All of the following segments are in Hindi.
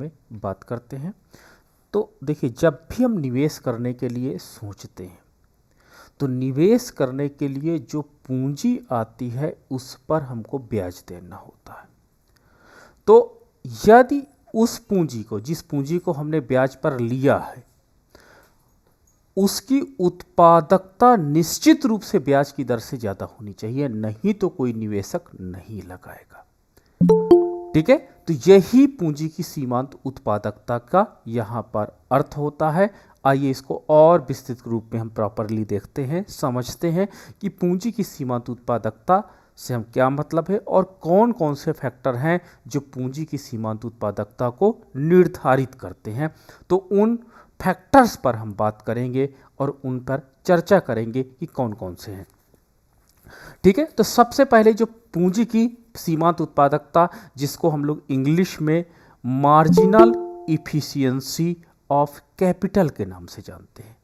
में बात करते हैं। तो देखिए, जब भी हम निवेश करने के लिए सोचते हैं तो निवेश करने के लिए जो पूंजी आती है उस पर हमको ब्याज देना होता है। तो यदि उस पूंजी को, जिस पूंजी को हमने ब्याज पर लिया है, उसकी उत्पादकता निश्चित रूप से ब्याज की दर से ज़्यादा होनी चाहिए, नहीं तो कोई निवेशक नहीं लगाएगा। ठीक है, तो यही पूंजी की सीमांत उत्पादकता का यहाँ पर अर्थ होता है। आइए इसको और विस्तृत रूप में हम प्रॉपरली देखते हैं, समझते हैं कि पूंजी की सीमांत उत्पादकता से हम क्या मतलब है और कौन कौन से फैक्टर हैं जो पूंजी की सीमांत उत्पादकता को निर्धारित करते हैं। तो उन फैक्टर्स पर हम बात करेंगे और उन पर चर्चा करेंगे कि कौन कौन से हैं। ठीक है, तो सबसे पहले जो पूंजी की सीमांत उत्पादकता, जिसको हम लोग इंग्लिश में मार्जिनल इफिशियंसी ऑफ कैपिटल के नाम से जानते हैं,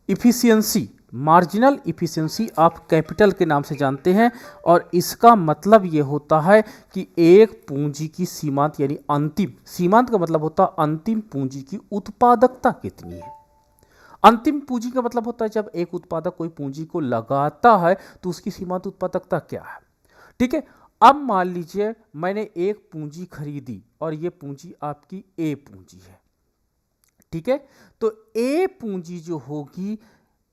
efficiency, marginal efficiency of capital के नाम से जानते हैं। और इसका मतलब ये होता है कि एक पूंजी की सीमांत यानी अंतिम, सीमांत का मतलब होता है अंतिम पूंजी की उत्पादकता कितनी है। अंतिम पूंजी का मतलब होता है जब एक उत्पादक कोई पूंजी को लगाता है तो उसकी सीमांत उत्पादकता क्या है। ठीक है, अब मान लीजिए मैंने एक पूंजी खरीदी और ये पूंजी आपकी ए पूंजी है। ठीक है, तो ए पूंजी जो होगी,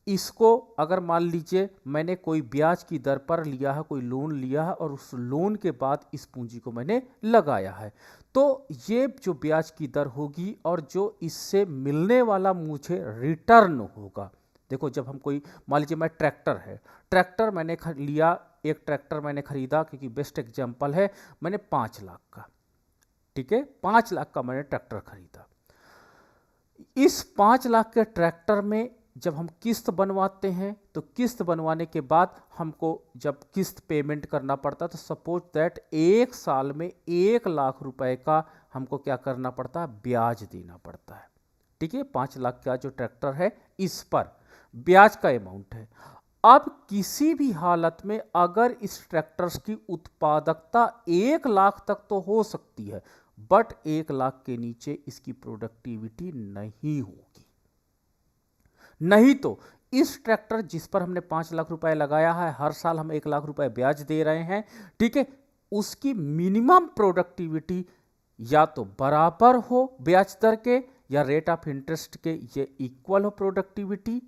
इसको अगर मान लीजिए मैंने कोई ब्याज की दर पर लिया है, कोई लोन लिया है और उस लोन के बाद इस पूंजी को मैंने लगाया है, तो ये जो ब्याज की दर होगी और जो इससे मिलने वाला मुझे रिटर्न होगा। देखो, जब हम कोई, मान लीजिए मैं ट्रैक्टर है, ट्रैक्टर मैंने लिया, एक ट्रैक्टर मैंने खरीदा, क्योंकि बेस्ट एग्जाम्पल है, मैंने 5 लाख का, ठीक है, 5 लाख का मैंने ट्रैक्टर खरीदा। इस 5 लाख के ट्रैक्टर में जब हम किस्त बनवाते हैं तो किस्त बनवाने के बाद हमको जब किस्त पेमेंट करना पड़ता है, तो सपोज दैट एक साल में 1 लाख रुपए का हमको क्या करना पड़ता है, ब्याज देना पड़ता है। ठीक है, 5 लाख का जो ट्रैक्टर है इस पर ब्याज का अमाउंट है। अब किसी भी हालत में अगर इस ट्रैक्टर की उत्पादकता 1 लाख तक तो हो सकती है, बट 1 लाख के नीचे इसकी प्रोडक्टिविटी नहीं होगी। नहीं तो इस ट्रैक्टर जिस पर हमने 5 लाख रुपए लगाया है, हर साल हम 1 लाख रुपए ब्याज दे रहे हैं, ठीक है, उसकी मिनिमम प्रोडक्टिविटी या तो बराबर हो ब्याज दर के, या रेट ऑफ इंटरेस्ट के ये इक्वल हो प्रोडक्टिविटी,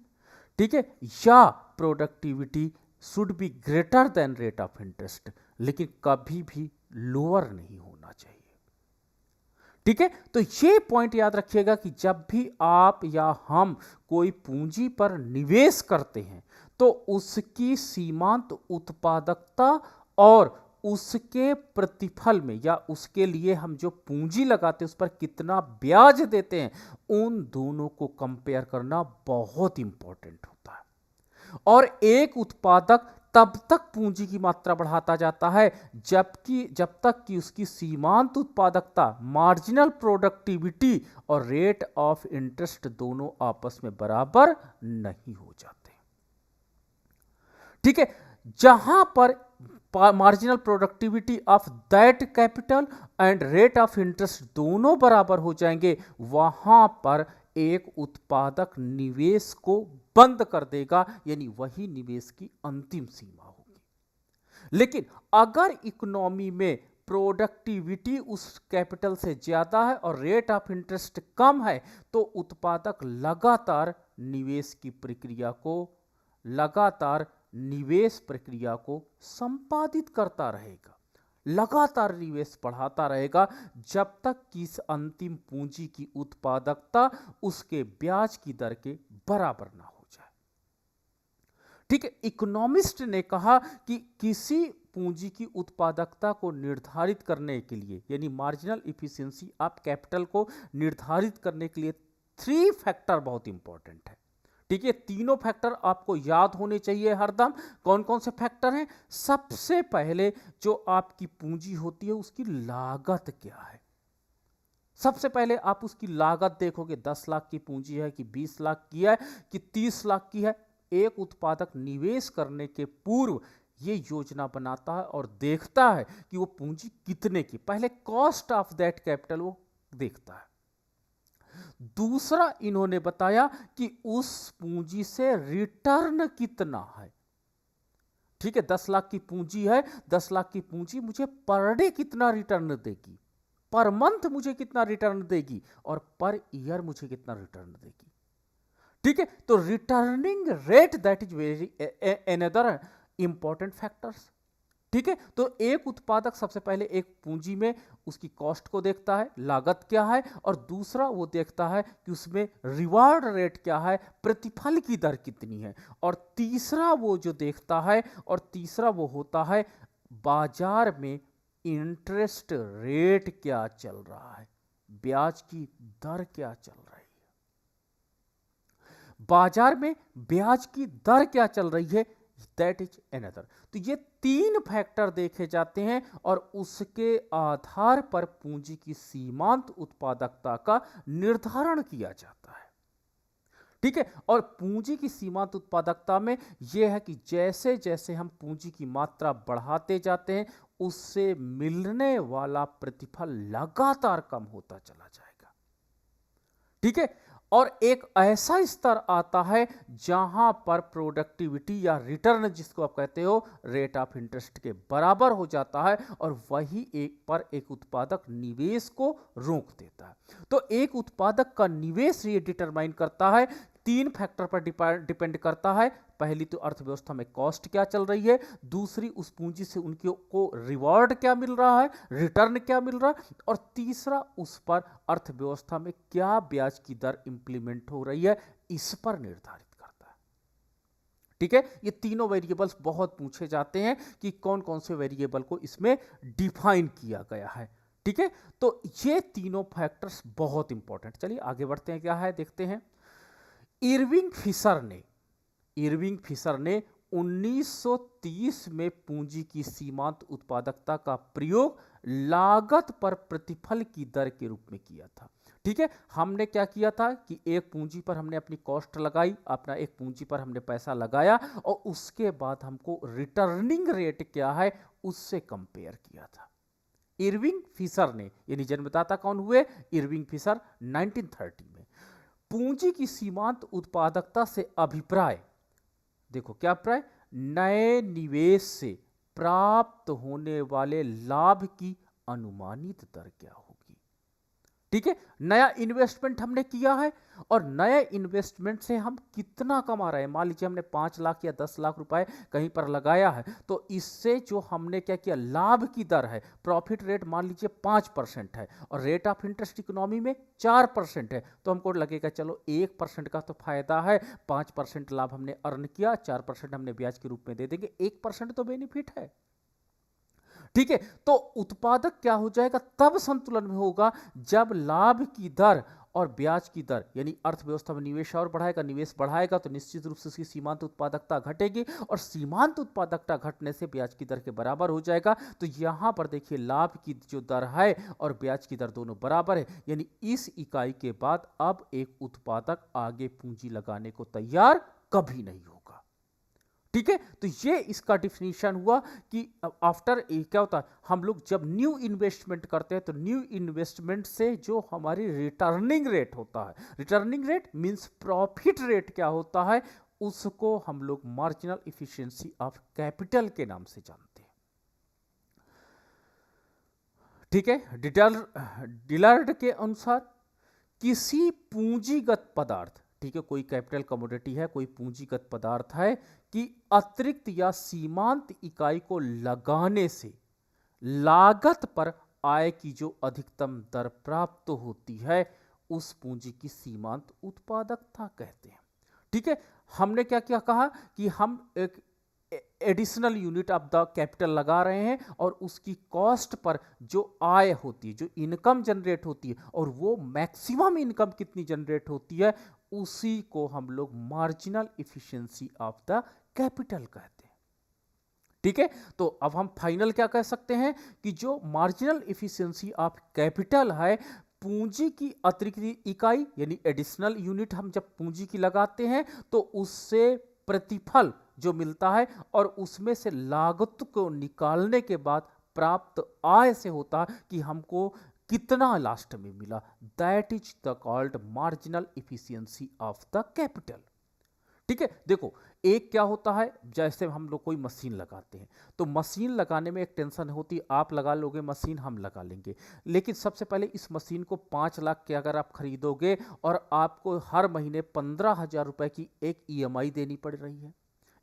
ठीक है, या productivity should be greater than rate of interest, लेकिन कभी भी लोअर नहीं होना चाहिए। ठीक है, तो ये पॉइंट याद रखिएगा कि जब भी आप या हम कोई पूंजी पर निवेश करते हैं तो उसकी सीमांत उत्पादकता और उसके प्रतिफल में, या उसके लिए हम जो पूंजी लगाते हैं उस पर कितना ब्याज देते हैं, उन दोनों को कंपेयर करना बहुत इंपॉर्टेंट होता है। और एक उत्पादक तब तक पूंजी की मात्रा बढ़ाता जाता है जब तक कि उसकी सीमांत उत्पादकता, मार्जिनल प्रोडक्टिविटी और रेट ऑफ इंटरेस्ट दोनों आपस में बराबर नहीं हो जाते। ठीक है, जहां पर marginal productivity of that capital and rate of interest दोनों बराबर हो जाएंगे, वहां पर एक उत्पादक निवेश को बंद कर देगा, यानी वही निवेश की अंतिम सीमा होगी। लेकिन अगर इकोनॉमी में प्रोडक्टिविटी उस कैपिटल से ज्यादा है और रेट ऑफ इंटरेस्ट कम है, तो उत्पादक लगातार निवेश प्रक्रिया को संपादित करता रहेगा, लगातार निवेश बढ़ाता रहेगा, जब तक कि इस अंतिम पूंजी की उत्पादकता उसके ब्याज की दर के बराबर ना हो जाए। ठीक है, इकोनॉमिस्ट ने कहा कि किसी पूंजी की उत्पादकता को निर्धारित करने के लिए, यानी मार्जिनल इफिशियंसी ऑफ कैपिटल को निर्धारित करने के लिए 3 फैक्टर बहुत इंपॉर्टेंट है। ठीक है, तीनों फैक्टर आपको याद होने चाहिए हरदम। कौन कौन से फैक्टर हैं? सबसे पहले जो आपकी पूंजी होती है उसकी लागत क्या है। सबसे पहले आप उसकी लागत देखोगे, 10 लाख की पूंजी है कि 20 लाख की है कि 30 लाख की है। एक उत्पादक निवेश करने के पूर्व ये योजना बनाता है और देखता है कि वो पूंजी कितने की, पहले कॉस्ट ऑफ दैट कैपिटल वो देखता है। दूसरा इन्होंने बताया कि उस पूंजी से रिटर्न कितना है। ठीक है, 10 लाख की पूंजी है, 10 लाख की पूंजी मुझे पर डे कितना रिटर्न देगी, पर मंथ मुझे कितना रिटर्न देगी, और पर ईयर मुझे कितना रिटर्न देगी। ठीक है, तो returning rate that is very another important factors. ठीक है, तो एक उत्पादक सबसे पहले एक पूंजी में उसकी कॉस्ट को देखता है, लागत क्या है, और दूसरा वो देखता है कि उसमें रिवार्ड रेट क्या है, प्रतिफल की दर कितनी है, और तीसरा वो जो देखता है, और तीसरा वो होता है बाजार में इंटरेस्ट रेट क्या चल रहा है, ब्याज की दर क्या चल रही है, बाजार में ब्याज की दर क्या चल रही है, दैट इज अनदर। तो ये 3 फैक्टर देखे जाते हैं और उसके आधार पर पूंजी की सीमांत उत्पादकता का निर्धारण किया जाता है। ठीक है, और पूंजी की सीमांत उत्पादकता में यह है कि जैसे जैसे हम पूंजी की मात्रा बढ़ाते जाते हैं उससे मिलने वाला प्रतिफल लगातार कम होता चला जाएगा। ठीक है, और एक ऐसा स्तर आता है जहां पर प्रोडक्टिविटी या रिटर्न जिसको आप कहते हो रेट ऑफ इंटरेस्ट के बराबर हो जाता है, और वही एक उत्पादक निवेश को रोक देता है। तो एक उत्पादक का निवेश ये डिटरमाइन करता है, 3 फैक्टर पर डिपेंड करता है। पहली तो अर्थव्यवस्था में कॉस्ट क्या चल रही है, दूसरी उस पूंजी से उनकी को रिवॉर्ड क्या मिल रहा है, रिटर्न क्या मिल रहा है, और तीसरा उस पर अर्थव्यवस्था में क्या ब्याज की दर इंप्लीमेंट हो रही है, इस पर निर्धारित करता है। ठीक है, ये तीनों वेरिएबल्स बहुत पूछे जाते हैं कि कौन कौन से वेरिएबल को इसमें डिफाइन किया गया है। ठीक है, तो ये तीनों फैक्टर्स बहुत इंपॉर्टेंट। चलिए आगे बढ़ते हैं, क्या है देखते हैं। इरविंग फिशर ने 1930 में पूंजी की सीमांत उत्पादकता का प्रयोग लागत पर प्रतिफल की दर के रूप में किया था। ठीक है, हमने क्या किया था कि एक पूंजी पर हमने अपनी कॉस्ट लगाई, अपना एक पूंजी पर हमने पैसा लगाया, और उसके बाद हमको रिटर्निंग रेट क्या है उससे कंपेयर किया था। इरविंग फिशर ने, यानी जन्मदाता कौन हुए, इरविंग फिशर, 1930 में। पूंजी की सीमांत उत्पादकता से अभिप्राय, देखो क्या अभिप्राय, नए निवेश से प्राप्त होने वाले लाभ की अनुमानित दर क्या होगी। ठीक है, नया इन्वेस्टमेंट हमने किया है और नए इन्वेस्टमेंट से हम कितना कमा रहे हैं। मान लीजिए हमने 5 लाख या 10 लाख रुपए कहीं पर लगाया है, तो इससे जो हमने क्या किया, लाभ की दर है, प्रॉफिट रेट मान लीजिए 5% है और रेट ऑफ इंटरेस्ट इकोनॉमी में 4% है, तो हमको लगेगा चलो 1% का तो फायदा है, 5% लाभ हमने अर्न किया, 4% हमने ब्याज के रूप में दे देंगे, 1% तो बेनिफिट है। ठीक है, तो उत्पादक क्या हो जाएगा, तब संतुलन में होगा जब लाभ की दर और ब्याज की दर, यानी अर्थव्यवस्था में निवेश और बढ़ाएगा, निवेश बढ़ाएगा तो निश्चित रूप से उसकी सीमांत उत्पादकता घटेगी, और सीमांत उत्पादकता घटने से ब्याज की दर के बराबर हो जाएगा। तो यहां पर देखिए लाभ की जो दर है और ब्याज की दर दोनों बराबर है, यानी इस इकाई के बाद अब एक उत्पादक आगे पूंजी लगाने को तैयार कभी नहीं होगा। ठीक है, तो ये इसका डिफिनीशन हुआ कि आफ्टर क्या होता है, हम लोग जब न्यू इन्वेस्टमेंट करते हैं तो न्यू इन्वेस्टमेंट से जो हमारी रिटर्निंग रेट होता है, returning rate means profit rate क्या होता है, उसको हम लोग मार्जिनल इफिशिएंसी ऑफ कैपिटल के नाम से जानते हैं। ठीक है, डिलर्ड के अनुसार किसी पूंजीगत पदार्थ, ठीक है, कोई कैपिटल कमोडिटी है, कोई पूंजीगत पदार्थ है कि अतिरिक्त या सीमांत इकाई को लगाने से लागत पर आय की जो अधिकतम दर प्राप्त होती है उस पूंजी की सीमांत उत्पादकता कहते हैं। ठीक है, हमने क्या क्या कहा कि हम एक additional unit of the capital लगा रहे हैं और उसकी कॉस्ट पर जो आय होती है, जो इनकम जनरेट होती है, और वो मैक्सिमम इनकम कितनी जनरेट होती है, उसी को हम लोग marginal efficiency of the capital कहते हैं। ठीक है, तो अब हम फाइनल क्या कह सकते हैं कि जो मार्जिनल इफिशिएंसी ऑफ कैपिटल है, पूंजी की अतिरिक्त इकाई यानी एडिशनल यूनिट हम जब पूंजी की लगाते हैं तो उससे प्रतिफल जो मिलता है और उसमें से लागत को निकालने के बाद प्राप्त आय से होता है कि हमको कितना लास्ट में मिला, that is the called marginal efficiency of the capital. ठीक है, देखो एक क्या होता है, जैसे हम लोग कोई मशीन लगाते हैं तो मशीन लगाने में एक टेंशन होती है, आप लगा लोगे मशीन, हम लगा लेंगे, लेकिन सबसे पहले इस मशीन को 5 लाख के अगर आप खरीदोगे और आपको हर महीने 15,000 रुपए की एक ईएमआई देनी पड़ रही है,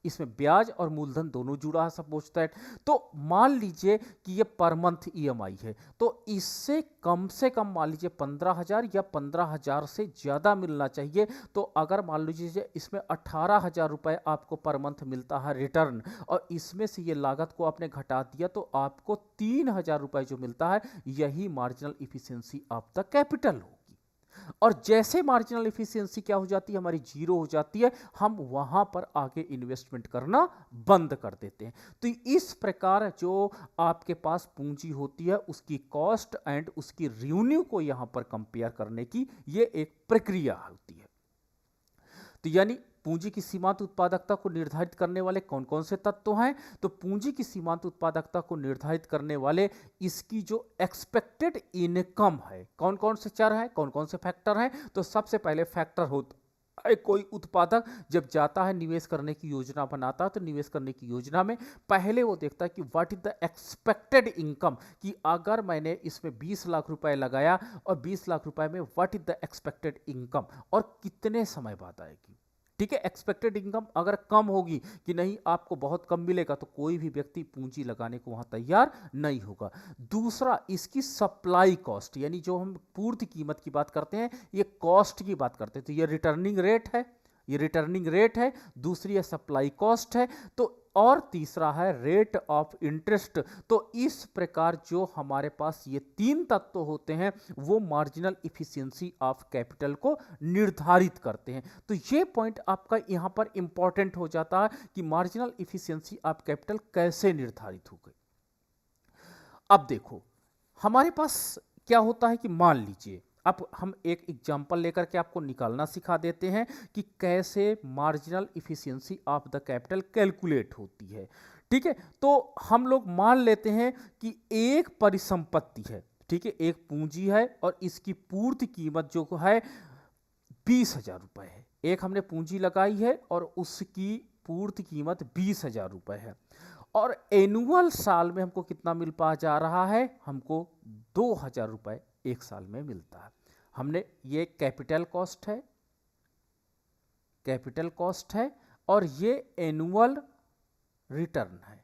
इसमें ब्याज और मूलधन दोनों जुड़ा है सपोज दैट, तो मान लीजिए कि ये पर मंथ ईएमआई है, तो इससे कम से कम मान लीजिए 15,000 या 15,000 से ज़्यादा मिलना चाहिए। तो अगर मान लीजिए इसमें 18,000 रुपये आपको पर मंथ मिलता है रिटर्न, और इसमें से ये लागत को आपने घटा दिया तो आपको 3,000 रुपये जो मिलता है, यही marginal efficiency of the capital होगी। और जैसे मार्जिनल इफिशियंसी क्या हो जाती है, हमारी जीरो हो जाती है, हम वहां पर आगे इन्वेस्टमेंट करना बंद कर देते हैं। तो इस प्रकार जो आपके पास पूंजी होती है उसकी कॉस्ट एंड उसकी रेवेन्यू को यहां पर कंपेयर करने की ये एक प्रक्रिया होती है। तो यानी पूंजी की सीमांत उत्पादकता को निर्धारित करने वाले कौन कौन से तत्व हैं, तो पूंजी की सीमांत उत्पादकता को निर्धारित करने वाले इसकी जो एक्सपेक्टेड इनकम है, कौन कौन से चर हैं, कौन कौन से फैक्टर हैं। तो सबसे पहले फैक्टर होता है, कोई उत्पादक जब जाता है निवेश करने की योजना बनाता है, तो निवेश करने की योजना में पहले वो देखता है कि what is the expected income, कि अगर मैंने इसमें 20 लाख रुपए लगाया और 20 लाख रुपए में what is the expected income और कितने समय बाद आएगी। ठीक है, एक्सपेक्टेड इनकम अगर कम होगी कि नहीं आपको बहुत कम मिलेगा, तो कोई भी व्यक्ति पूंजी लगाने को वहां तैयार नहीं होगा। दूसरा, इसकी सप्लाई कॉस्ट, यानी जो हम पूर्ति कीमत की बात करते हैं, ये कॉस्ट की बात करते हैं, तो ये रिटर्निंग रेट है, ये रिटर्निंग रेट है। दूसरी है सप्लाई कॉस्ट है, तो और तीसरा है रेट ऑफ इंटरेस्ट। तो इस प्रकार जो हमारे पास ये तीन तत्व होते हैं वो मार्जिनल इफिशियंसी ऑफ कैपिटल को निर्धारित करते हैं। तो ये पॉइंट आपका यहां पर इंपॉर्टेंट हो जाता है कि मार्जिनल इफिशियंसी ऑफ कैपिटल कैसे निर्धारित हो गई। अब देखो हमारे पास क्या होता है कि मान लीजिए, अब हम एक एग्जांपल लेकर के आपको निकालना सिखा देते हैं कि कैसे marginal efficiency of the capital calculate होती है। ठीक है, तो हम लोग मान लेते हैं कि एक परिसंपत्ति है, ठीक है, एक पूंजी है और इसकी पूर्ति कीमत जो है 20,000 रुपये है। एक हमने पूंजी लगाई है और उसकी पूर्ति कीमत 20,000 रुपये है, और एनुअल साल में हमको कितना मिल पा जा रहा है, हमको 2,000 रुपये एक साल में मिलता है। हमने ये कैपिटल कॉस्ट है, कैपिटल कॉस्ट है, और ये एनुअल रिटर्न है,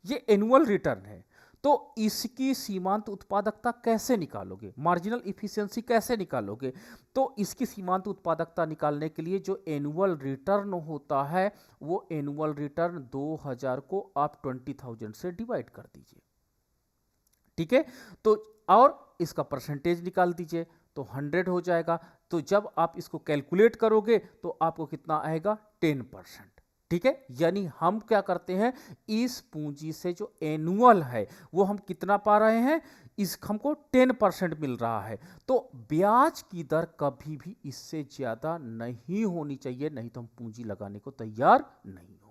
ये एनुअल रिटर्न है। तो इसकी सीमांत उत्पादकता कैसे निकालोगे, मार्जिनल इफिशियंसी कैसे निकालोगे? तो इसकी सीमांत उत्पादकता निकालने के लिए जो एनुअल रिटर्न होता है, वो एनुअल रिटर्न 2,000 को आप 20,000 से डिवाइड कर दीजिए। ठीक है, तो और इसका परसेंटेज निकाल दीजिए तो 100 हो जाएगा। तो जब आप इसको कैलकुलेट करोगे तो आपको कितना आएगा, 10%। ठीक है, यानी हम क्या करते हैं, इस पूंजी से जो एनुअल है वो हम कितना पा रहे हैं, इस हमको 10% मिल रहा है। तो ब्याज की दर कभी भी इससे ज्यादा नहीं होनी चाहिए, नहीं तो हम पूंजी लगाने को तैयार नहीं होंगे।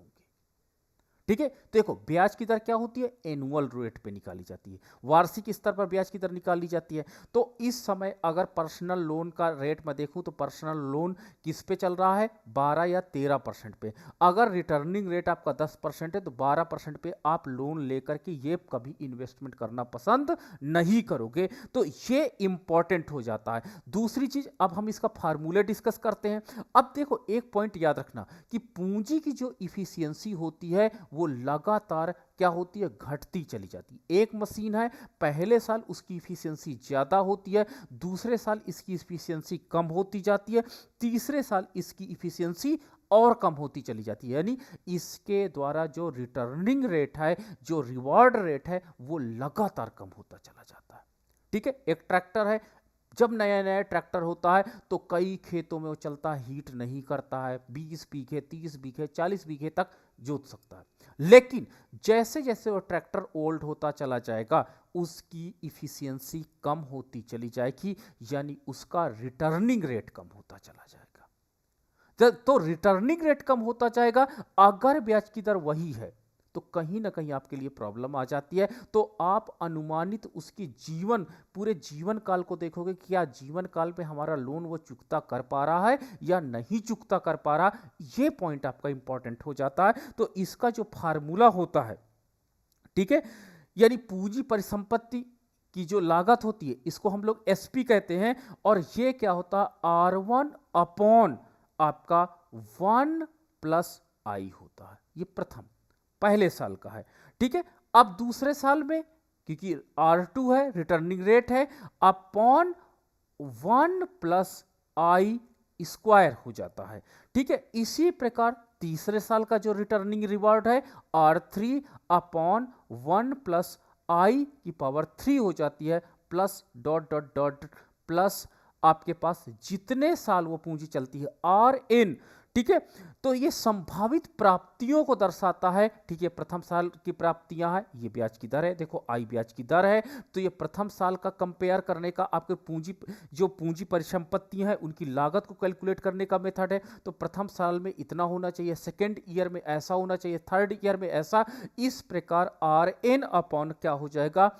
ठीक है, देखो ब्याज की दर क्या होती है, एनुअल रेट पे निकाली जाती है, वार्षिक स्तर पर ब्याज की दर निकाली जाती है। तो इस समय अगर पर्सनल लोन का रेट मैं देखूं तो पर्सनल लोन किस पे चल रहा है, 12 या 13% पे। अगर रिटर्निंग रेट आपका 10% है तो 12% पे आप लोन लेकर के ये कभी इन्वेस्टमेंट करना पसंद नहीं करोगे। तो ये इंपॉर्टेंट हो जाता है। दूसरी चीज, अब हम इसका फार्मूला डिस्कस करते हैं। अब देखो एक पॉइंट याद रखना कि पूंजी की जो इफिशियंसी होती है वो लगातार क्या होती है, घटती चली जाती है। एक मशीन है, पहले साल उसकी इफिशियंसी ज्यादा होती है, दूसरे साल इसकी इफिशियंसी कम होती जाती है, तीसरे साल इसकी इफिशियंसी और कम होती चली जाती है। यानी इसके द्वारा जो रिटर्निंग रेट है, जो रिवॉर्ड रेट है, वो लगातार कम होता चला जाता है। ठीक है, एक ट्रैक्टर है, जब नया नया ट्रैक्टर होता है तो कई खेतों में वो चलता है, हीट नहीं करता है, 20 बीघे 30 बीघे 40 बीघे तक जोत सकता है। लेकिन जैसे जैसे वो ट्रैक्टर ओल्ड होता चला जाएगा उसकी इफिशियंसी कम होती चली जाएगी, यानी उसका रिटर्निंग रेट कम होता चला जाएगा। तो रिटर्निंग रेट कम होता जाएगा, अगर ब्याज की दर वही है तो कहीं ना कहीं आपके लिए प्रॉब्लम आ जाती है। तो आप अनुमानित उसकी पूरे जीवन काल को देखोगे, क्या जीवन काल पे हमारा लोन वो चुकता कर पा रहा है या नहीं चुकता कर पा रहा, ये पॉइंट आपका इंपॉर्टेंट हो जाता है। तो इसका जो फार्मूला होता है, ठीक है, यानी पूंजी परिसंपत्ति की जो लागत होती है, इसको हम लोग एसपी कहते हैं, और ये क्या होता है, R1 अपॉन आपका 1 प्लस आई होता है। ये पहले साल का है, ठीक है। अब दूसरे साल में क्योंकि R2 है, रिटर्निंग रेट है, अपॉन 1 प्लस आई स्क्वायर हो जाता है, ठीक है। इसी प्रकार तीसरे साल का जो रिटर्निंग रिवार्ड है, R3 अपॉन 1 प्लस आई की पावर 3 हो जाती है, plus dot dot dot plus आपके पास जितने साल वो पूंजी चलती है, RN, ठीक है। तो ये संभावित प्राप्तियों को दर्शाता है, ठीक है। प्रथम साल की प्राप्तियां हैं, ये ब्याज की दर है, देखो आई ब्याज की दर है। तो ये प्रथम साल का कंपेयर करने का आपके पूंजी परिसंपत्तियां हैं उनकी लागत को कैलकुलेट करने का मेथड है। तो प्रथम साल में इतना होना चाहिए, सेकेंड ईयर में ऐसा होना चाहिए, थर्ड ईयर में ऐसा। इस प्रकार RN अपॉन क्या हो जाएगा,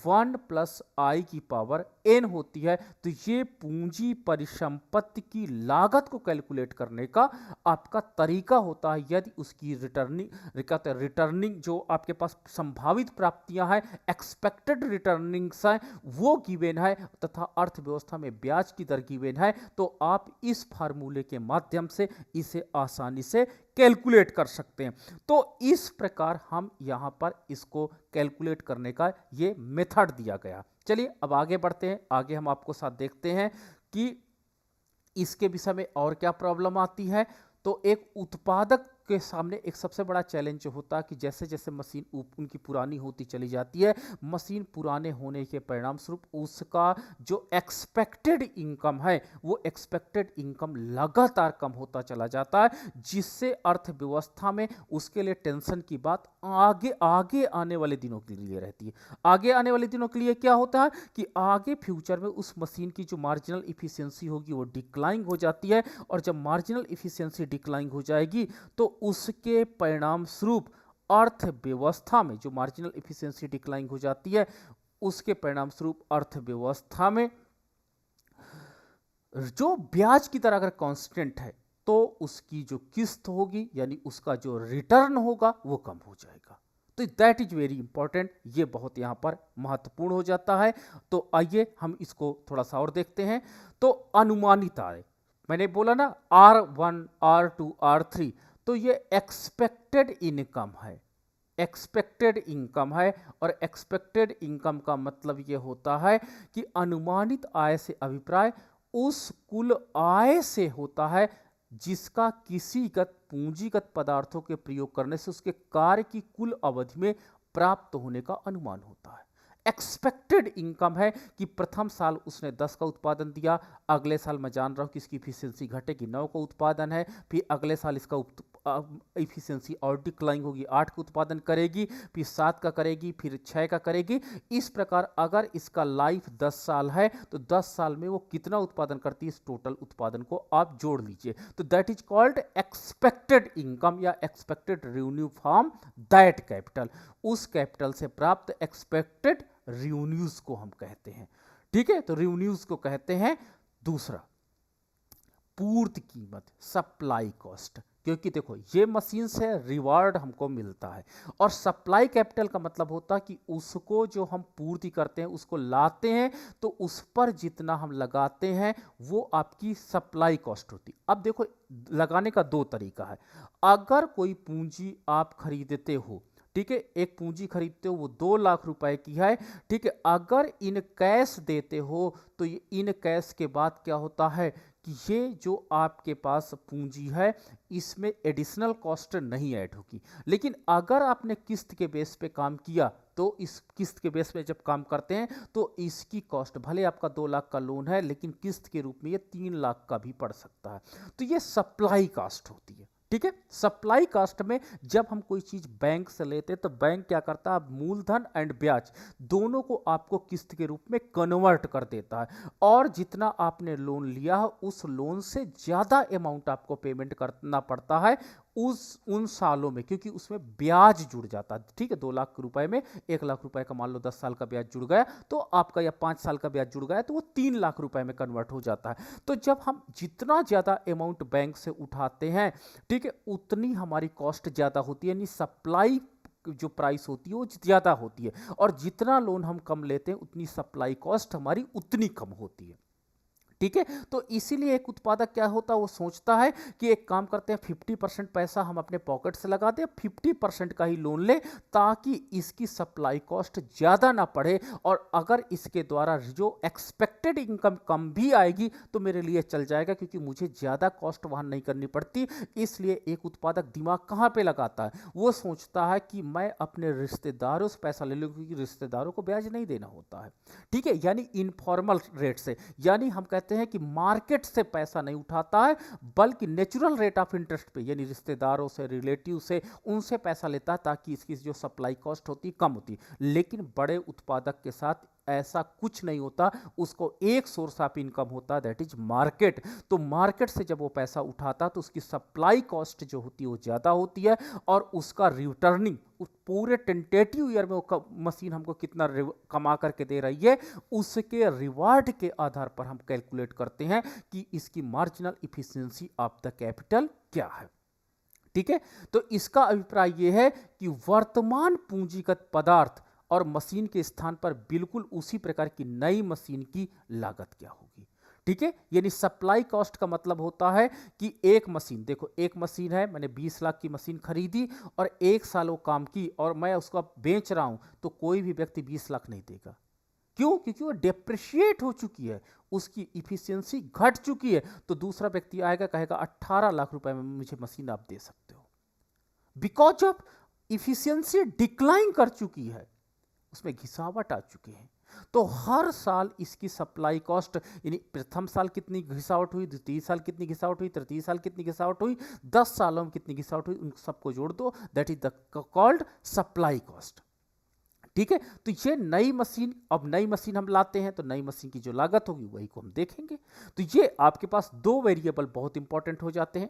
1 प्लस आई की पावर n होती है। तो ये पूंजी परिसंपत्ति की लागत को कैलकुलेट करने का आपका तरीका होता है। यदि उसकी रिटर्निंग जो आपके पास संभावित प्राप्तियां हैं, एक्सपेक्टेड रिटर्निंग्स हैं, वो गिवन है तथा अर्थव्यवस्था में ब्याज की दर गिवन है, तो आप इस फार्मूले के माध्यम से इसे आसानी से कैलकुलेट कर सकते हैं। तो इस प्रकार हम यहां पर इसको कैलकुलेट करने का ये मेथड दिया गया। चलिए अब आगे बढ़ते हैं, आगे हम आपको साथ देखते हैं कि इसके विषय में और क्या प्रॉब्लम आती है। तो एक उत्पादक के सामने एक सबसे बड़ा चैलेंज होता है कि जैसे जैसे मशीन उनकी पुरानी होती चली जाती है, मशीन पुराने होने के परिणाम स्वरूप उसका जो एक्सपेक्टेड इनकम है, वो एक्सपेक्टेड इनकम लगातार कम होता चला जाता है, जिससे अर्थव्यवस्था में उसके लिए टेंशन की बात आगे आगे आने वाले दिनों के लिए रहती है। आगे आने वाले दिनों के लिए क्या होता है कि आगे फ्यूचर में उस मशीन की जो मार्जिनल इफिशियंसी होगी वो डिक्लाइन हो जाती है, और जब मार्जिनल इफिशियंसी डिक्लाइन हो जाएगी तो उसके परिणाम स्वरूप अर्थव्यवस्था में जो मार्जिनल इफिशियंसी डिक्लाइन हो जाती है, उसके परिणाम स्वरूप अर्थव्यवस्था में जो ब्याज की दर अगर कांस्टेंट है तो उसकी जो किस्त होगी यानी उसका जो रिटर्न होगा वो कम हो जाएगा। तो दैट इज वेरी इंपॉर्टेंट, ये बहुत यहां पर महत्वपूर्ण हो जाता है। तो आइए हम इसको थोड़ा सा और देखते हैं। तो अनुमानित आय, मैंने बोला ना R1 R2 R3, तो ये एक्सपेक्टेड इनकम है, एक्सपेक्टेड इनकम है। और एक्सपेक्टेड इनकम का मतलब ये होता है कि अनुमानित आय से अभिप्राय उस कुल आय से होता है जिसका किसीगत पूंजीगत पदार्थों के प्रयोग करने से उसके कार्य की कुल अवधि में प्राप्त होने का अनुमान होता है। एक्सपेक्टेड इनकम है कि प्रथम साल उसने 10 का उत्पादन दिया, अगले साल मैं जान रहा हूं कि इसकी इफिशियंसी घटेगी, 9 का उत्पादन है, फिर अगले साल इसका इफिशियंसी और डिक्लाइन होगी, 8 का उत्पादन करेगी, फिर 7 का करेगी, फिर 6 का करेगी। इस प्रकार अगर इसका लाइफ 10 साल है तो 10 साल में वो कितना उत्पादन करती है, इस टोटल उत्पादन को आप जोड़ लीजिए। तो that is called expected income या expected revenue from that capital. उस कैपिटल से प्राप्त एक्सपेक्टेड रेवेन्यूज को हम कहते हैं, ठीक है। तो रेवेन्यूज को कहते हैं। दूसरा, पूर्ति कीमत, सप्लाई कॉस्ट, क्योंकि देखो ये मशीन से रिवार्ड हमको मिलता है, और सप्लाई कैपिटल का मतलब होता है कि उसको जो हम पूर्ति करते हैं, उसको लाते हैं, तो उस पर जितना हम लगाते हैं वो आपकी सप्लाई कॉस्ट होती। अब देखो लगाने का दो तरीका है। अगर कोई पूंजी आप खरीदते हो, ठीक है, एक पूंजी खरीदते हो वो 2 लाख रुपए की है, ठीक है, अगर इन कैश देते हो तो ये इन कैश के बाद क्या होता है कि ये जो आपके पास पूंजी है इसमें एडिशनल कॉस्ट नहीं ऐड होगी। लेकिन अगर आपने किस्त के बेस पे काम किया तो इस किस्त के बेस पे जब काम करते हैं तो इसकी कॉस्ट, भले आपका 2 लाख का लोन है लेकिन किस्त के रूप में ये 3 लाख का भी पड़ सकता है। तो ये सप्लाई कॉस्ट होती है, ठीक है। सप्लाई कॉस्ट में जब हम कोई चीज बैंक से लेते हैं तो बैंक क्या करता है, मूलधन एंड ब्याज दोनों को आपको किस्त के रूप में कन्वर्ट कर देता है, और जितना आपने लोन लिया है उस लोन से ज्यादा अमाउंट आपको पेमेंट करना पड़ता है उन सालों में, क्योंकि उसमें ब्याज जुड़ जाता है। ठीक है, 2 लाख रुपए में 1 लाख रुपए का मान लो 10 साल का ब्याज जुड़ गया, तो आपका या 5 साल का ब्याज जुड़ गया तो वो 3 लाख रुपए में कन्वर्ट हो जाता है। तो जब हम जितना ज़्यादा अमाउंट बैंक से उठाते हैं, ठीक है, उतनी हमारी कॉस्ट ज़्यादा होती है, यानी सप्लाई जो प्राइस होती है वो ज़्यादा होती है, और जितना लोन हम कम लेते हैं उतनी सप्लाई कॉस्ट हमारी उतनी कम होती है। ठीक है, तो इसीलिए एक उत्पादक क्या होता है, वो सोचता है कि एक काम करते हैं, 50% पैसा हम अपने पॉकेट से लगा दें, 50% का ही लोन ले, ताकि इसकी सप्लाई कॉस्ट ज़्यादा ना पड़े, और अगर इसके द्वारा जो एक्सपेक्टेड इनकम कम भी आएगी तो मेरे लिए चल जाएगा, क्योंकि मुझे ज़्यादा कॉस्ट वहन नहीं करनी पड़ती। इसलिए एक उत्पादक दिमाग कहाँ पे लगाता है, वो सोचता है कि मैं अपने रिश्तेदारों से पैसा ले लूँ, क्योंकि रिश्तेदारों को ब्याज नहीं देना होता है। ठीक है, यानी इनफॉर्मल रेट से, यानी हम कहते हैं कि मार्केट से पैसा नहीं उठाता है, बल्कि नेचुरल रेट ऑफ इंटरेस्ट पे, यानी रिश्तेदारों से, रिलेटिव से, उनसे पैसा लेता है, ताकि इसकी जो सप्लाई कॉस्ट होती कम होती। लेकिन बड़े उत्पादक के साथ ऐसा कुछ नहीं होता, उसको एक सोर्स ऑफ इनकम होता है, दैट इज मार्केट। तो मार्केट से जब वो पैसा उठाता तो उसकी सप्लाई कॉस्ट जो होती है वो ज़्यादा होती है, और उसका रिटर्निंग उस पूरे टेंटेटिव ईयर में वो मशीन हमको कितना कमा करके दे रही है, उसके रिवार्ड के आधार पर हम कैलकुलेट करते हैं कि इसकी marginal efficiency of the capital क्या है। ठीक है, तो इसका अभिप्राय यह है कि वर्तमान पूंजीगत पदार्थ और मशीन के स्थान पर बिल्कुल उसी प्रकार की नई मशीन की लागत क्या होगी। ठीक है, यानी सप्लाई कॉस्ट का मतलब होता है कि एक मशीन, देखो एक मशीन है, मैंने 20 लाख की मशीन खरीदी और 1 साल वो काम की, और मैं उसको बेच रहा हूं, तो कोई भी व्यक्ति 20 लाख नहीं देगा। क्यों? क्योंकि वो डेप्रिशिएट हो चुकी है, उसकी इफिशियंसी घट चुकी है। तो दूसरा व्यक्ति आएगा, कहेगा 18 लाख रुपए में मुझे मशीन आप दे सकते हो, बिकॉज ऑफ इफिशियंसी डिक्लाइन कर चुकी है, उसमें घिसावट आ चुकी है। तो हर साल इसकी सप्लाई कॉस्ट, यानी प्रथम साल कितनी घिसावट हुई, द्वितीय साल कितनी घिसावट हुई, तृतीय साल कितनी घिसावट हुई, 10 सालों में कितनी घिसावट हुई, उन सबको जोड़ दो, that is the called supply cost. ठीक है, तो ये नई मशीन, अब नई मशीन हम लाते हैं तो नई मशीन की जो लागत होगी वही को हम देखेंगे। तो ये आपके पास 2 वेरिएबल बहुत इंपॉर्टेंट हो जाते हैं।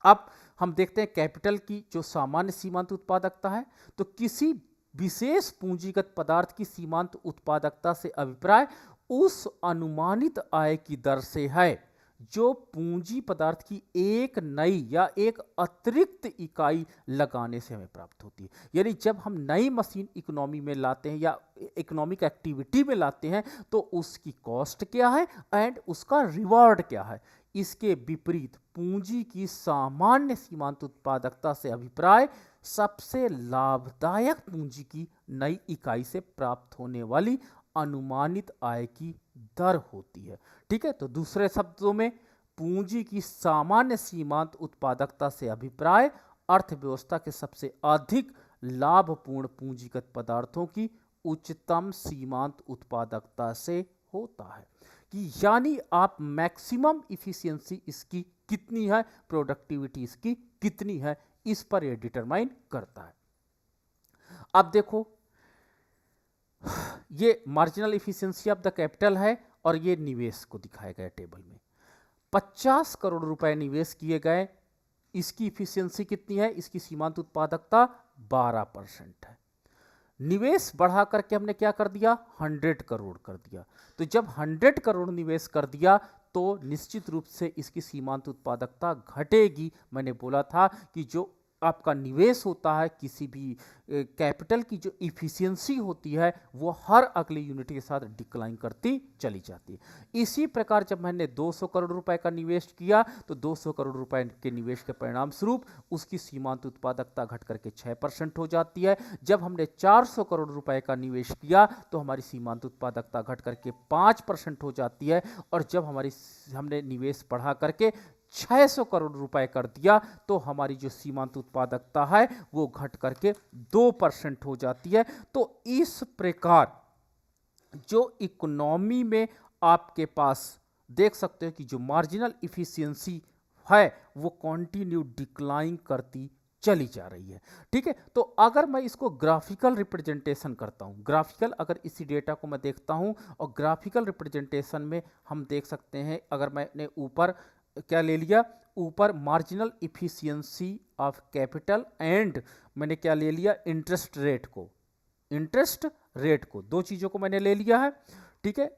अब हम देखते हैं कैपिटल की जो सामान्य सीमांत उत्पादकता है, तो किसी विशेष पूंजीगत पदार्थ की सीमांत उत्पादकता से अभिप्राय उस अनुमानित आय की दर से है जो पूंजी पदार्थ की एक नई या एक अतिरिक्त इकाई लगाने से हमें प्राप्त होती है। यानी जब हम नई मशीन इकोनॉमी में लाते हैं या इकोनॉमिक एक्टिविटी में लाते हैं, तो उसकी कॉस्ट क्या है एंड उसका रिवार्ड क्या है। इसके विपरीत पूंजी की सामान्य सीमांत उत्पादकता से अभिप्राय सबसे लाभदायक पूंजी की नई इकाई से प्राप्त होने वाली अनुमानित आय की दर होती है। ठीक है, तो दूसरे शब्दों में पूंजी की सामान्य सीमांत उत्पादकता से अभिप्राय अर्थव्यवस्था के सबसे अधिक लाभपूर्ण पूंजीगत पदार्थों की उच्चतम सीमांत उत्पादकता से होता है। कि यानी आप मैक्सिमम इफिशियंसी इसकी कितनी है, प्रोडक्टिविटी इसकी कितनी है, इस पर यह डिटरमाइन करता है। अब देखो, ये marginal efficiency of the capital है और ये निवेश को दिखाया गया टेबल में। 50 करोड़ रुपए निवेश किए गए, इसकी इफिशियंसी कितनी है, इसकी सीमांत उत्पादकता 12% है। निवेश बढ़ा करके हमने क्या कर दिया, 100 करोड़ कर दिया। तो जब 100 करोड़ निवेश कर दिया तो निश्चित रूप से इसकी सीमांत उत्पादकता घटेगी। मैंने बोला था कि जो आपका निवेश होता है, किसी भी कैपिटल की जो इफिशियंसी होती है वो हर अगली यूनिट के साथ डिक्लाइन करती चली जाती है। इसी प्रकार जब मैंने 200 करोड़ रुपए का निवेश किया तो 200 करोड़ रुपए के निवेश के परिणाम स्वरूप उसकी सीमांत उत्पादकता घट करके 6% हो जाती है। जब हमने 400 करोड़ रुपए का निवेश किया तो हमारी सीमांत उत्पादकता घट करके 5% हो जाती है, और जब हमने निवेश बढ़ा करके 600 करोड़ रुपए कर दिया तो हमारी जो सीमांत उत्पादकता है वो घट करके 2% हो जाती है। तो इस प्रकार जो इकोनॉमी में आपके पास देख सकते हो कि जो मार्जिनल इफिशियंसी है वो कंटिन्यू डिक्लाइन करती चली जा रही है। ठीक है, तो अगर मैं इसको ग्राफिकल रिप्रेजेंटेशन करता हूं, ग्राफिकल अगर इसी डेटा को मैं देखता हूं और ग्राफिकल रिप्रेजेंटेशन में हम देख सकते हैं, अगर मैंने ऊपर क्या ले लिया, ऊपर marginal efficiency of capital and मैंने क्या ले लिया, इंटरेस्ट रेट को, इंटरेस्ट रेट को, दो चीजों को मैंने ले लिया है, ठीक है,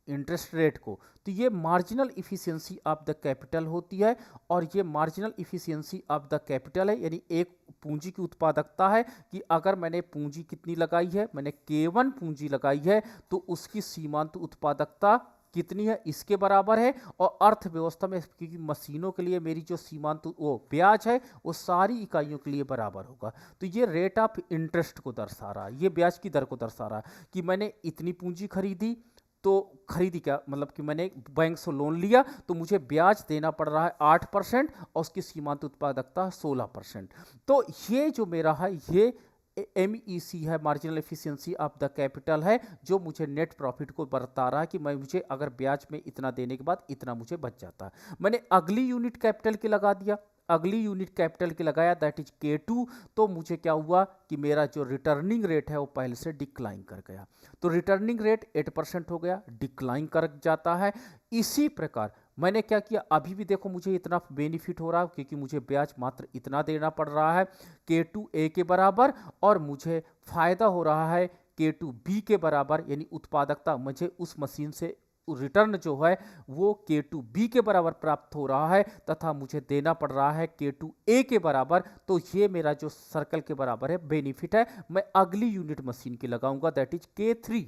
इंटरेस्ट रेट को। तो ये marginal efficiency of the capital होती है, और ये marginal efficiency of the capital है, यानी एक पूंजी की उत्पादकता है कि अगर मैंने पूंजी कितनी लगाई है, मैंने K1 पूंजी लगाई है, तो उसकी सीमांत उत्पादकता कितनी है, इसके बराबर है। और अर्थव्यवस्था में, क्योंकि मशीनों के लिए मेरी जो सीमांत वो ब्याज है वो सारी इकाइयों के लिए बराबर होगा, तो ये रेट ऑफ इंटरेस्ट को दर्शा रहा है, ये ब्याज की दर को दर्शा रहा है कि मैंने इतनी पूंजी खरीदी, तो खरीदी क्या मतलब कि मैंने बैंक से लोन लिया तो मुझे ब्याज देना पड़ रहा है 8% और उसकी सीमांत उत्पादकता 16%। तो ये जो मेरा है ये MEC है, marginal efficiency of the capital है, जो मुझे नेट प्रॉफिट को बता रहा है कि मैं मुझे अगर ब्याज में इतना देने के बाद इतना मुझे बच जाता है। मैंने अगली यूनिट कैपिटल की लगा दिया, अगली यूनिट कैपिटल की लगाया, दैट इज K2, तो मुझे क्या हुआ कि मेरा जो रिटर्निंग रेट है वो पहले से डिक्लाइन कर गया, तो रिटर्निंग रेट 8% हो गया, डिक्लाइन कर जाता है। इसी प्रकार मैंने क्या किया, अभी भी देखो मुझे इतना बेनिफिट हो रहा है क्योंकि मुझे ब्याज मात्र इतना देना पड़ रहा है K2A के बराबर, और मुझे फायदा हो रहा है K2B के बराबर, यानी उत्पादकता मुझे उस मशीन से रिटर्न जो है वो K2B के बराबर प्राप्त हो रहा है, तथा मुझे देना पड़ रहा है K2A के बराबर। तो ये मेरा जो सर्कल के बराबर है बेनिफिट है। मैं अगली यूनिट मशीन की लगाऊंगा, दैट इज K3।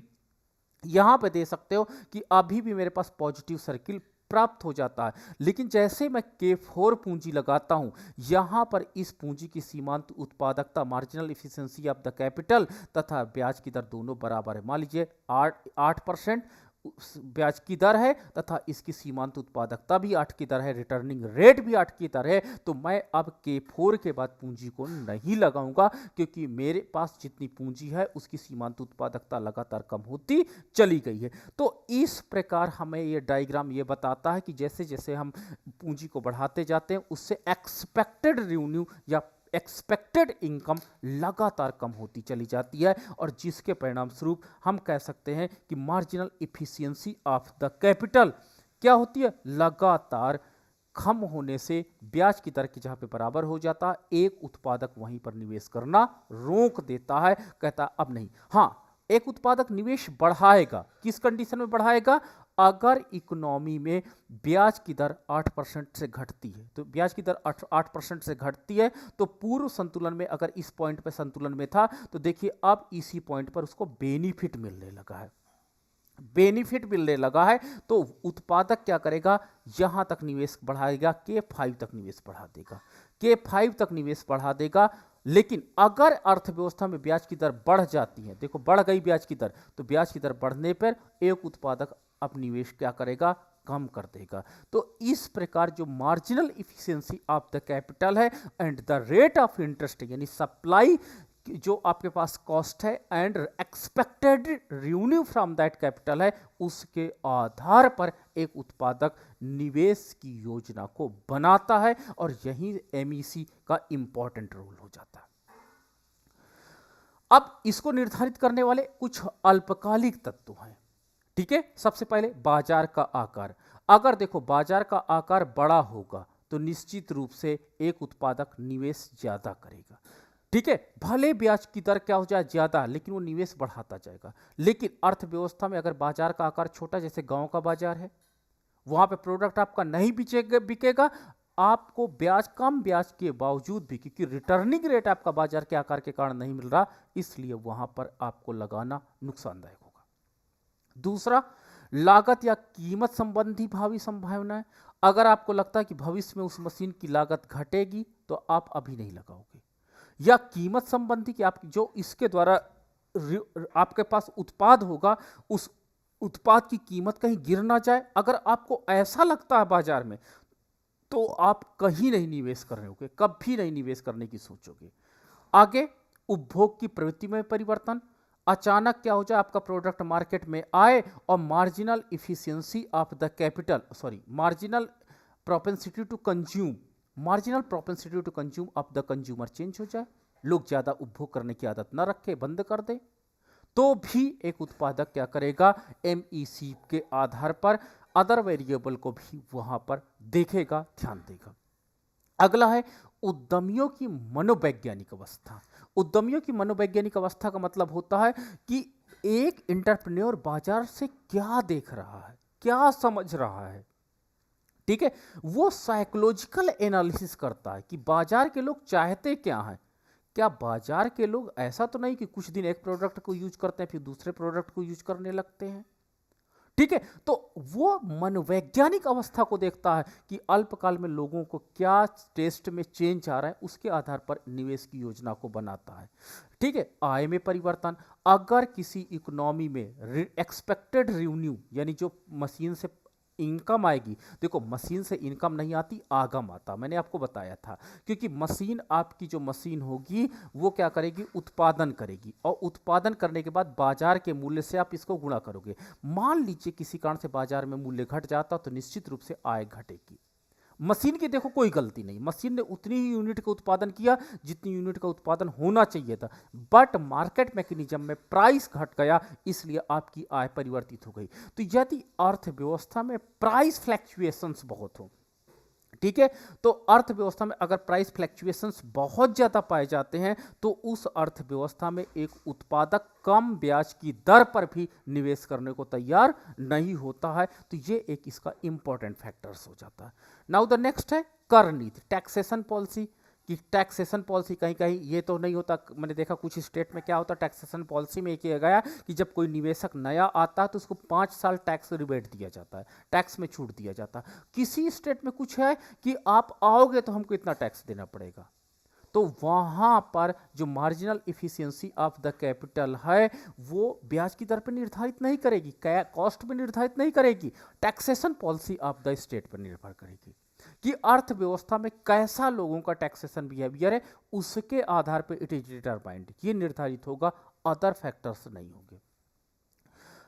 यहां पे दे सकते हो कि अभी भी मेरे पास पॉजिटिव सर्किल प्राप्त हो जाता है, लेकिन जैसे मैं K4 पूंजी लगाता हूं, यहां पर इस पूंजी की सीमांत उत्पादकता, marginal efficiency of the capital तथा ब्याज की दर दोनों बराबर है। मान लीजिए 8% ब्याज की दर है तथा इसकी सीमांत उत्पादकता भी 8 की दर है, रिटर्निंग रेट भी 8 की दर है, तो मैं अब K4 के बाद पूंजी को नहीं लगाऊंगा, क्योंकि मेरे पास जितनी पूंजी है उसकी सीमांत उत्पादकता लगातार कम होती चली गई है। तो इस प्रकार हमें ये डायग्राम ये बताता है कि जैसे जैसे हम पूंजी को बढ़ाते जाते हैं, उससे एक्सपेक्टेड रेवेन्यू या एक्सपेक्टेड इनकम लगातार कम होती चली जाती है, और जिसके परिणाम स्वरूप हम कह सकते हैं कि marginal efficiency of the capital क्या होती है, लगातार कम होने से ब्याज की दर की जहां पे बराबर हो जाता है, एक उत्पादक वहीं पर निवेश करना रोक देता है, कहता अब नहीं। हाँ, एक उत्पादक निवेश बढ़ाएगा, किस कंडीशन में बढ़ाएगा, अगर इकोनॉमी में ब्याज की दर 8% से घटती है, तो ब्याज की दर 8% से घटती है, तो पूर्व संतुलन में अगर इस पॉइंट पे संतुलन में था, तो देखिए अब इसी पॉइंट पर उसको बेनिफिट मिलने लगा है, बेनिफिट मिलने लगा है, तो उत्पादक क्या करेगा, यहां तक निवेश बढ़ाएगा, K5 तक निवेश बढ़ा देगा, K5 तक निवेश बढ़ा देगा। लेकिन अगर अर्थव्यवस्था में ब्याज की दर बढ़ जाती है, देखो बढ़ गई ब्याज की दर, तो ब्याज की दर बढ़ने पर एक उत्पादक अब निवेश क्या करेगा, कम कर देगा। तो इस प्रकार जो marginal efficiency of the capital है and the rate of interest, यानी सप्लाई जो आपके पास कॉस्ट है and expected revenue from that capital है, उसके आधार पर एक उत्पादक निवेश की योजना को बनाता है, और यही MEC का इंपॉर्टेंट रोल हो जाता है। अब इसको निर्धारित करने वाले कुछ अल्पकालिक तत्व हैं, ठीक है। सबसे पहले बाजार का आकार, अगर देखो बाजार का आकार बड़ा होगा तो निश्चित रूप से एक उत्पादक निवेश ज्यादा करेगा, ठीक है, भले ब्याज की दर क्या हो जाए ज्यादा, लेकिन वो निवेश बढ़ाता जाएगा। लेकिन अर्थव्यवस्था में अगर बाजार का आकार छोटा, जैसे गांव का बाजार है, वहां पे प्रोडक्ट आपका नहीं बिकेगा, आपको ब्याज कम ब्याज के बावजूद भी, क्योंकि रिटर्निंग रेट आपका बाजार के आकार के कारण नहीं मिल रहा, इसलिए वहां पर आपको लगाना नुकसानदायक होगा। दूसरा, लागत या कीमत संबंधी भावी संभावनाएं, अगर आपको लगता है कि भविष्य में उस मशीन की लागत घटेगी तो आप अभी नहीं लगाओगे, या कीमत संबंधी कि आप जो इसके द्वारा आपके पास उत्पाद होगा, उस उत्पाद की कीमत कहीं गिर ना जाए, अगर आपको ऐसा लगता है बाजार में, तो आप कहीं नहीं निवेश कर रहे होगे, कभी नहीं निवेश करने की सोचोगे। आगे, उपभोग की प्रवृत्ति में परिवर्तन, अचानक क्या हो जाए, आपका प्रोडक्ट मार्केट में आए और marginal efficiency of the capital, marginal propensity to consume, marginal propensity to consume of the consumer change हो जाए, लोग ज्यादा उपभोग करने की आदत ना रखे, बंद कर दे, तो भी एक उत्पादक क्या करेगा, एमईसी के आधार पर अदर वेरिएबल को भी वहां पर देखेगा, ध्यान देगा। अगला है उद्यमियों की मनोवैज्ञानिक अवस्था। उद्यमियों की मनोवैज्ञानिक अवस्था का मतलब होता है कि एक एंटरप्रेन्योर बाजार से क्या देख रहा है, क्या समझ रहा है, ठीक है। वो साइकोलॉजिकल एनालिसिस करता है कि बाजार के लोग चाहते क्या हैं। क्या बाजार के लोग ऐसा तो नहीं कि कुछ दिन एक प्रोडक्ट को यूज करते हैं फिर दूसरे प्रोडक्ट को यूज करने लगते हैं, ठीक है। तो वो मनोवैज्ञानिक अवस्था को देखता है कि अल्पकाल में लोगों को क्या टेस्ट में चेंज आ रहा है, उसके आधार पर निवेश की योजना को बनाता है, ठीक है। आय में परिवर्तन, अगर किसी इकोनॉमी में एक्सपेक्टेड रेवेन्यू यानी जो मशीन से इनकम आएगी, देखो मशीन से इनकम नहीं आती, आगम आता, मैंने आपको बताया था, क्योंकि मशीन, आपकी जो मशीन होगी वो क्या करेगी, उत्पादन करेगी, और उत्पादन करने के बाद बाजार के मूल्य से आप इसको गुणा करोगे। मान लीजिए किसी कारण से बाजार में मूल्य घट जाता तो निश्चित रूप से आय घटेगी। मशीन की देखो कोई गलती नहीं, मशीन ने उतनी ही यूनिट का उत्पादन किया जितनी यूनिट का उत्पादन होना चाहिए था, बट मार्केट मैकेनिज्म में प्राइस घट गया, इसलिए आपकी आय परिवर्तित हो गई। तो यदि अर्थव्यवस्था में प्राइस फ्लैक्चुएशंस बहुत हो, ठीक है, तो अर्थव्यवस्था में अगर प्राइस फ्लैक्चुएशंस बहुत ज्यादा पाए जाते हैं तो उस अर्थव्यवस्था में एक उत्पादक कम ब्याज की दर पर भी निवेश करने को तैयार नहीं होता है। तो ये एक इसका इंपॉर्टेंट फैक्टर्स हो जाता है। नाउ द नेक्स्ट है कर नीति, टैक्सेशन पॉलिसी। कि टैक्सेशन पॉलिसी कहीं कहीं ये तो नहीं होता, मैंने देखा कुछ स्टेट में क्या होता, टैक्सेशन पॉलिसी में किया गया कि जब कोई निवेशक नया आता है तो उसको 5 साल टैक्स रिबेट दिया जाता है, टैक्स में छूट दिया जाता है। किसी स्टेट में कुछ है कि आप आओगे तो हमको इतना टैक्स देना पड़ेगा, तो वहां पर जो marginal efficiency of the capital है वो ब्याज की दर पर निर्धारित नहीं करेगी, कॉस्ट पर निर्धारित नहीं करेगी, taxation policy of the state पर निर्भर करेगी कि अर्थव्यवस्था में कैसा लोगों का टैक्सेशन बिहेवियर है, उसके आधार पर इट इज डिटरमाइंड, ये निर्धारित होगा, अदर फैक्टर्स नहीं होंगे।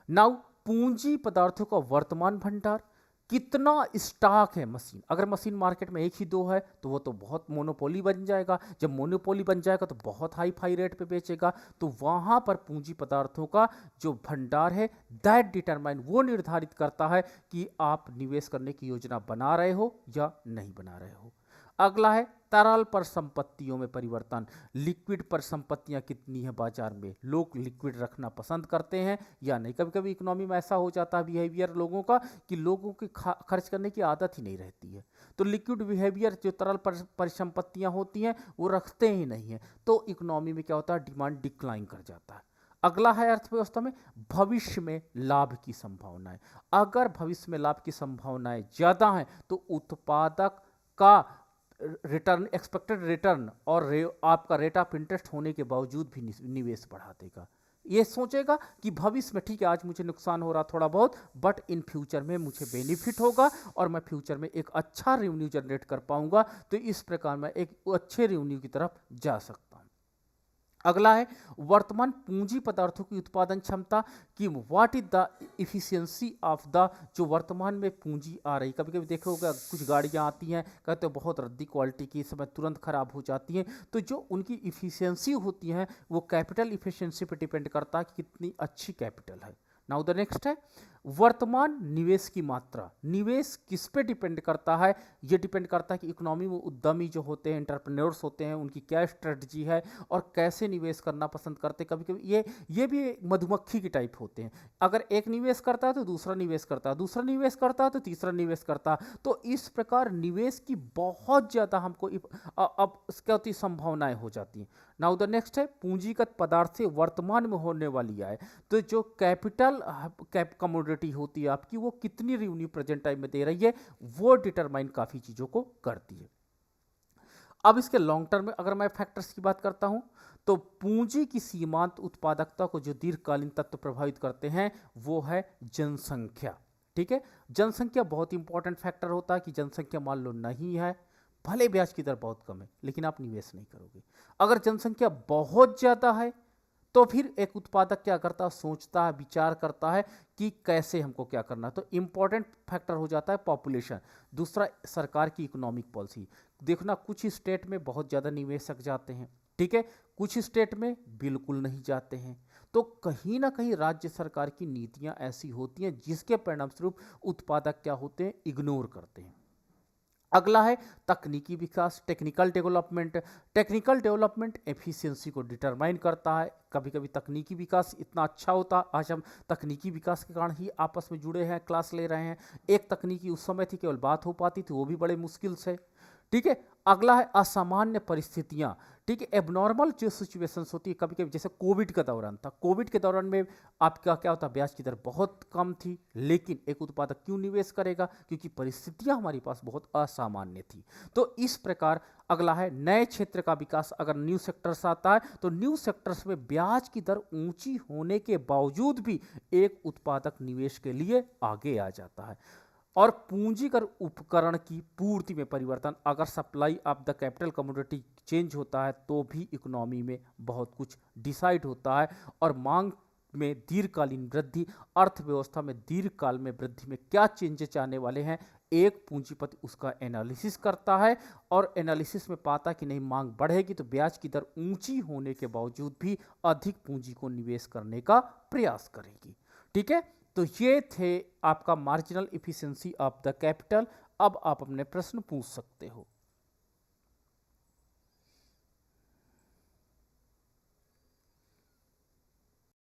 नाउ पूंजी पदार्थों का वर्तमान भंडार, कितना स्टॉक है मशीन, अगर मशीन मार्केट में एक ही दो है तो वो तो बहुत मोनोपोली बन जाएगा, जब मोनोपोली बन जाएगा तो बहुत हाई फाई रेट पे बेचेगा, तो वहां पर पूंजी पदार्थों का जो भंडार है दैट डिटरमाइन, वो निर्धारित करता है कि आप निवेश करने की योजना बना रहे हो या नहीं बना रहे हो। अगला है तरल पर संपत्तियों में परिवर्तन, लिक्विड पर संपत्तियां कितनी है बाजार में, लोग लिक्विड रखना पसंद करते हैं या नहीं। कभी कभी इकोनॉमी में ऐसा हो जाता है बिहेवियर लोगों का कि लोगों की खर्च करने की आदत ही नहीं रहती है, तो लिक्विड बिहेवियर जो तरल परिसंपत्तियां होती हैं वो रखते ही नहीं है, तो इकोनॉमी में क्या होता है, डिमांड डिक्लाइन कर जाता है। अगला है अर्थव्यवस्था में भविष्य में लाभ की संभावनाएं, अगर भविष्य में लाभ की संभावनाएं ज्यादा हैं तो उत्पादक का रिटर्न, एक्सपेक्टेड रिटर्न और आपका रेट ऑफ इंटरेस्ट होने के बावजूद भी निवेश बढ़ा देगा। ये सोचेगा कि भविष्य में ठीक है आज मुझे नुकसान हो रहा थोड़ा बहुत, बट इन फ्यूचर में मुझे बेनिफिट होगा और मैं फ्यूचर में एक अच्छा रेवेन्यू जनरेट कर पाऊंगा, तो इस प्रकार मैं एक अच्छे रेवेन्यू की तरफ जा सकता हूं। अगला है वर्तमान पूंजी पदार्थों की उत्पादन क्षमता, कि what is the efficiency of the, जो वर्तमान में पूंजी आ रही, कभी कभी देखोगे कुछ गाड़ियां आती हैं कहते हो बहुत रद्दी क्वालिटी की, समय तुरंत खराब हो जाती हैं, तो जो उनकी इफिशियंसी होती है वो कैपिटल इफिशियंसी पर डिपेंड करता है कि कितनी अच्छी कैपिटल है। नाउ द नेक्स्ट है वर्तमान निवेश की मात्रा, निवेश किस पे डिपेंड करता है, ये डिपेंड करता है कि इकोनॉमी में उद्यमी जो होते हैं, एंटरप्रेन्योर्स होते हैं, उनकी क्या स्ट्रेटजी है और कैसे निवेश करना पसंद करते हैं। कभी कभी ये भी मधुमक्खी की टाइप होते हैं, अगर एक निवेश करता है तो दूसरा निवेश करता है, दूसरा निवेश करता है तो तीसरा निवेश करता है, तो इस प्रकार निवेश की बहुत ज़्यादा हमको अब क्या होती संभावनाएं हो जाती हैं। नाउ द नेक्स्ट है पूंजीगत पदार्थ से वर्तमान में होने वाली आय, तो जो कैपिटल कमोडिटी होती है आपकी, वो कितनी रेवेन्यू प्रेजेंट टाइम में दे रही है, वो डिटरमाइन काफी चीजों को करती है। अब इसके लॉन्ग टर्म में अगर मैं फैक्टर्स की बात करता हूं तो पूंजी की सीमांत उत्पादकता को जो दीर्घकालीन तत्व प्रभावित करते हैं वो है जनसंख्या, ठीक है। जनसंख्या बहुत इंपॉर्टेंट फैक्टर होता है कि जनसंख्या मान लो नहीं है, भले ब्याज की दर बहुत कम है लेकिन आप निवेश नहीं करोगे। अगर जनसंख्या बहुत ज्यादा है तो फिर एक उत्पादक क्या करता है, सोचता है, विचार करता है कि कैसे हमको क्या करना है, तो इंपॉर्टेंट फैक्टर हो जाता है पॉपुलेशन। दूसरा सरकार की इकोनॉमिक पॉलिसी, देखना कुछ स्टेट में बहुत ज़्यादा निवेशक जाते हैं, ठीक है, कुछ स्टेट में बिल्कुल नहीं जाते हैं, तो कहीं ना कहीं राज्य सरकार की नीतियां ऐसी होती हैं जिसके परिणाम स्वरूप उत्पादक क्या होते हैं, इग्नोर करते हैं। अगला है तकनीकी विकास, technical development. Technical development efficiency को डिटरमाइन करता है। कभी कभी तकनीकी विकास इतना अच्छा होता, आज हम तकनीकी विकास के कारण ही आपस में जुड़े हैं, क्लास ले रहे हैं। एक तकनीकी उस समय थी केवल बात हो पाती थी, वो भी बड़े मुश्किल से। ठीक है। अगला है असामान्य परिस्थितियां। ठीक है, एबनॉर्मल जो सिचुएशंस होती है कभी कभी, जैसे कोविड का दौरान था। कोविड के दौरान में आपका क्या होता, ब्याज की दर बहुत कम थी, लेकिन एक उत्पादक क्यों निवेश करेगा, क्योंकि परिस्थितियां हमारे पास बहुत असामान्य थी। तो इस प्रकार अगला है नए क्षेत्र का विकास। अगर न्यू सेक्टर्स आता है तो न्यू सेक्टर्स में ब्याज की दर ऊंची होने के बावजूद भी एक उत्पादक निवेश के लिए आगे आ जाता है। और पूंजीगत उपकरण की पूर्ति में परिवर्तन, अगर supply of the capital commodity change होता है तो भी इकोनॉमी में बहुत कुछ डिसाइड होता है। और मांग में दीर्घकालीन वृद्धि, अर्थव्यवस्था में दीर्घकाल में वृद्धि में क्या चेंजेस आने वाले हैं, एक पूंजीपति उसका एनालिसिस करता है और एनालिसिस में पाता कि नहीं मांग बढ़ेगी तो ब्याज की दर ऊंची होने के बावजूद भी अधिक पूंजी को निवेश करने का प्रयास करेगी। ठीक है, तो ये थे आपका marginal efficiency of the capital. अब आप अपने प्रश्न पूछ सकते हो।